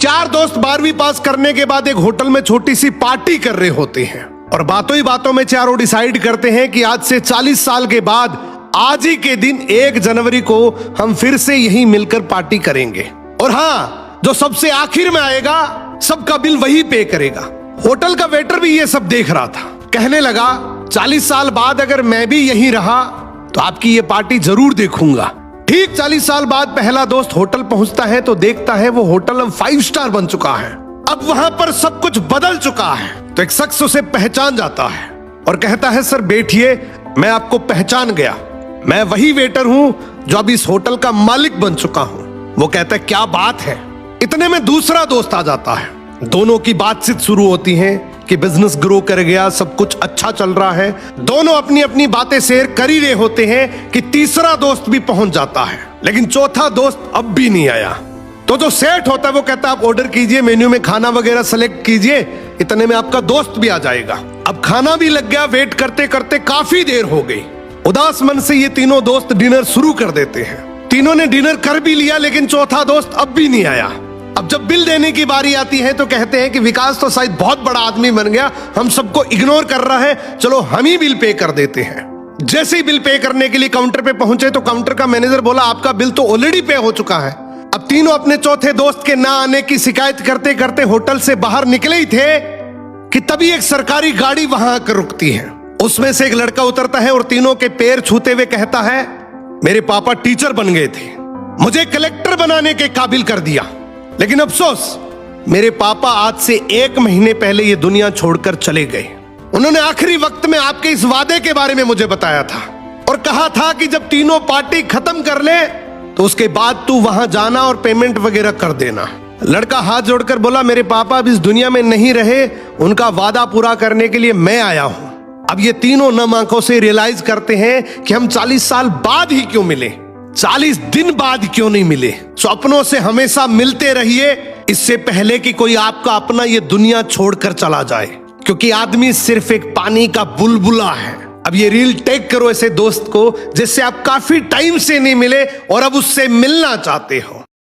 चार दोस्त 12वीं पास करने के बाद एक होटल में छोटी सी पार्टी कर रहे होते हैं और बातों ही बातों में चारों डिसाइड करते हैं कि आज से 40 साल के बाद आज ही के दिन 1 जनवरी को हम फिर से यहीं मिलकर पार्टी करेंगे। और हाँ, जो सबसे आखिर में आएगा सबका बिल वही पे करेगा। होटल का वेटर भी ये सब देख रहा था। कहने लगा 40 साल बाद अगर मैं भी यहीं रहा तो आपकी ये पार्टी जरूर देखूंगा। ठीक 40 साल बाद पहला दोस्त होटल पहुंचता है तो देखता है वो होटल अब 5 स्टार बन चुका है। अब वहां पर सब कुछ बदल चुका है। तो एक शख्स उसे पहचान जाता है और कहता है सर बैठिए, मैं आपको पहचान गया, मैं वही वेटर हूं जो अब इस होटल का मालिक बन चुका हूं। वो कहता है क्या बात है। इतने में दूसरा दोस्त आ जाता है। दोनों की बातचीत शुरू होती है कि बिजनेस ग्रो कर गया, सब कुछ अच्छा चल रहा है। दोनों अपनी अपनी बातें शेयर कर ही रहे होते हैं कि तीसरा दोस्त भी पहुंच जाता है, लेकिन चौथा दोस्त अब भी नहीं आया। तो जो सेठ होता है वो कहता है आप ऑर्डर कीजिए, मेन्यू में खाना वगैरह सेलेक्ट कीजिए, इतने में आपका दोस्त भी आ जाएगा। अब खाना भी लग गया। वेट करते करते काफी देर हो गई। उदास मन से ये तीनों दोस्त डिनर शुरू कर देते हैं। तीनों ने डिनर कर भी लिया, लेकिन चौथा दोस्त अब भी नहीं आया। अब जब बिल देने की बारी आती है तो कहते हैं कि विकास तो शायद बहुत बड़ा आदमी बन गया, हम सबको इग्नोर कर रहा है, चलो हम ही बिल पे कर देते हैं। जैसे ही बिल पे करने के लिए काउंटर पे पहुंचे तो काउंटर का मैनेजर बोला आपका बिल तो ऑलरेडी पे हो चुका है। अब तीनों अपने चौथे दोस्त के ना आने की शिकायत करते करते होटल से बाहर निकले ही थे कि तभी एक सरकारी गाड़ी वहां आकर रुकती है। उसमें से एक लड़का उतरता है और तीनों के पैर छूते हुए कहता है मेरे पापा टीचर बन गए थे, मुझे कलेक्टर बनाने के काबिल कर दिया, लेकिन अफसोस मेरे पापा आज से 1 महीने पहले ये दुनिया छोड़कर चले गए। उन्होंने आखिरी वक्त में आपके इस वादे के बारे में मुझे बताया था और कहा था कि जब तीनों पार्टी खत्म कर ले तो उसके बाद तू वहां जाना और पेमेंट वगैरह कर देना। लड़का हाथ जोड़कर बोला मेरे पापा अब इस दुनिया में नहीं रहे, उनका वादा पूरा करने के लिए मैं आया हूं। अब ये तीनों नम आंखों से रियलाइज करते हैं कि हम 40 साल बाद ही क्यों मिले, 40 दिन बाद क्यों नहीं मिले। स्वप्नों से हमेशा मिलते रहिए, इससे पहले कि कोई आपका अपना ये दुनिया छोड़कर चला जाए, क्योंकि आदमी सिर्फ एक पानी का बुलबुला है। अब ये रील टैग करो ऐसे दोस्त को जिससे आप काफी टाइम से नहीं मिले और अब उससे मिलना चाहते हो।